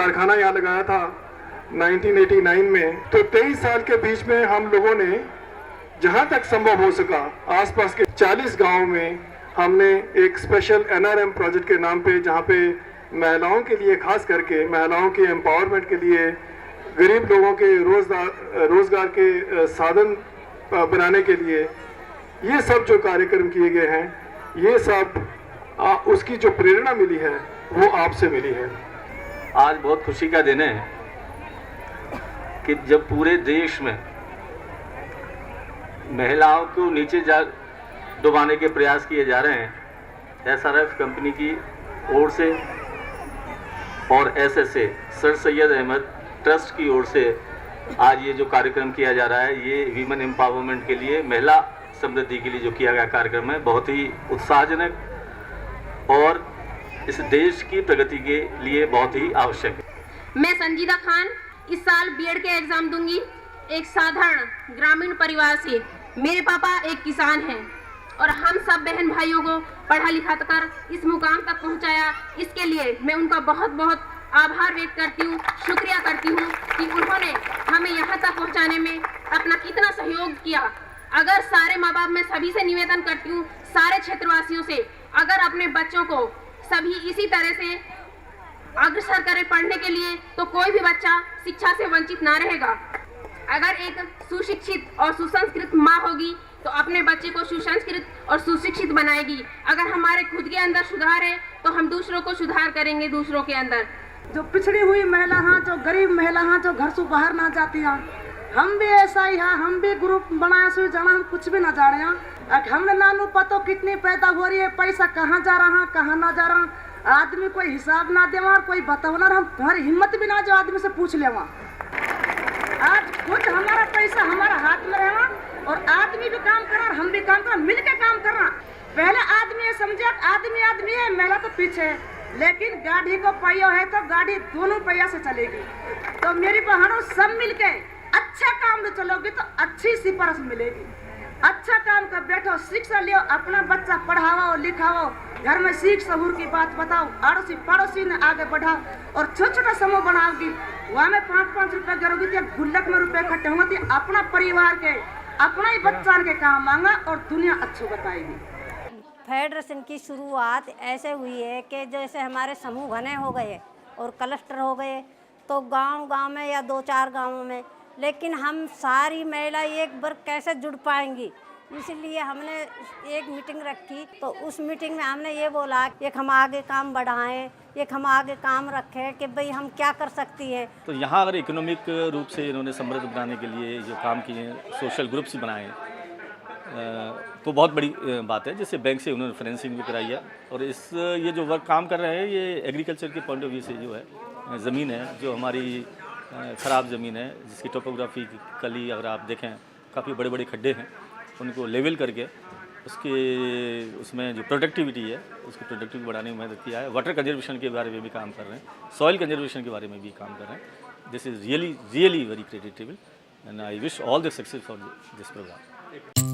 कारखाना यहाँ लगाया था 1989 में। तो 23 साल के बीच में हम लोगों ने जहाँ तक संभव हो सका आसपास के 40 गांव में हमने एक स्पेशल एनआरएम प्रोजेक्ट के नाम पे, जहाँ पे महिलाओं के लिए, खास करके महिलाओं के एम्पावरमेंट के लिए, गरीब लोगों के रोजगार के साधन बनाने के लिए ये सब जो कार्यक्रम किए गए हैं, ये सब उसकी जो प्रेरणा मिली है वो आपसे मिली है। आज बहुत खुशी का दिन है कि जब पूरे देश में महिलाओं को नीचे डुबाने के प्रयास किए जा रहे हैं, एसआरएफ कंपनी की ओर से और SSA Sir Syed Ahmad trust की ओर से आज ये जो कार्यक्रम किया जा रहा है, ये वीमेन एम्पावरमेंट के लिए, महिला समृद्धि के लिए जो किया गया कार्यक्रम है, बहुत ही उत्साहजनक और इस देश की प्रगति के लिए बहुत ही आवश्यक है। मैं संजीदा खान इस साल बीएड के एग्जाम दूंगी। एक साधारण ग्रामीण परिवार से, मेरे पापा एक किसान हैं और हम सब बहन भाइयों को पढ़ा लिखा कर इस मुकाम तक पहुंचाया। इसके लिए मैं उनका बहुत बहुत आभार व्यक्त करती हूँ, शुक्रिया करती हूँ कि उन्होंने हमें यहाँ तक पहुँचाने में अपना कितना सहयोग किया। अगर सारे माँ बाप, मैं सभी से निवेदन करती हूँ, सारे क्षेत्रवासियों से, अगर अपने बच्चों को सभी इसी तरह से अग्रसर करें पढ़ने के लिए, तो कोई भी बच्चा शिक्षा से वंचित ना रहेगा। अगर एक सुशिक्षित और सुसंस्कृत माँ होगी तो अपने बच्चे को सुसंस्कृत और सुशिक्षित बनाएगी। अगर हमारे खुद के अंदर सुधार है तो हम दूसरों को सुधार करेंगे। दूसरों के अंदर जो पिछड़ी हुई महिला हाँ, जो गरीब महिला हाँ, जो घर से बाहर ना जाती हैं, हम भी ऐसा ही हाँ, हम भी ग्रुप बनाया सो जाना, हम कुछ भी ना जाने हैं। हमने नानू पतो कितनी पैदा हो रही है, पैसा कहाँ जा रहा, कहाँ ना जा रहा, आदमी कोई हिसाब ना दे, कोई बताओ, हम हमारी हिम्मत भी ना जो आदमी से पूछ ले। आज खुद हमारा पैसा हमारा हाथ में रहना और आदमी भी काम करना, हम भी काम करना, मिल के काम करना। पहले आदमी समझे आदमी आदमी है, महिला तो पीछे है, लेकिन गाड़ी को पहिया है तो गाड़ी दोनों पहिया से चलेगी। तो मेरी बहनों सब मिलके अच्छा काम में चलोगे तो अच्छी सिफारिश मिलेगी। अच्छा काम कर बैठो, शिक्षा लियो, अपना बच्चा पढ़ाओ लिखाओ, घर में सीख सहूर की बात बताओ, अड़ोसी पड़ोसी ने आगे बढ़ाओ और छोटा छोटा समूह बनाओगी। वहाँ में 5-5 रुपए करोगी तो गुल्लक में रुपए इकट्ठे होंगे तो अपना परिवार के, अपना ही बच्चा के काम मांगा और दुनिया अच्छी बताएगी। फेडरेशन की शुरुआत ऐसे हुई है कि जैसे हमारे समूह घने हो गए और क्लस्टर हो गए, तो गांव-गांव में या 2-4 गांवों में, लेकिन हम सारी महिला एक बार कैसे जुड़ पाएंगी, इसलिए हमने एक मीटिंग रखी। तो उस मीटिंग में हमने ये बोला कि हम आगे काम बढ़ाएं, एक हम आगे काम रखें कि भाई हम क्या कर सकती है। तो यहाँ अगर इकोनॉमिक रूप से इन्होंने समृद्ध बनाने के लिए जो काम किए, सोशल ग्रुप्स बनाए, तो बहुत बड़ी बात है। जैसे बैंक से उन्होंने फाइनेंसिंग भी कराई है और ये जो वर्क काम कर रहे हैं, ये एग्रीकल्चर के पॉइंट ऑफ व्यू से जो है ज़मीन है, जो हमारी ख़राब ज़मीन है, जिसकी टोपोग्राफी कली अगर आप देखें काफ़ी बड़े बड़े खड्डे हैं, उनको लेवल करके उसमें जो प्रोडक्टिविटी है, उसकी प्रोडक्टिविटी बढ़ाने में मदद किया है। वाटर कंजर्वेशन के बारे में भी काम कर रहे हैं, सॉइल कंजर्वेशन के बारे में भी काम कर रहे हैं। This is really very creditable and I wish all the success for this programme.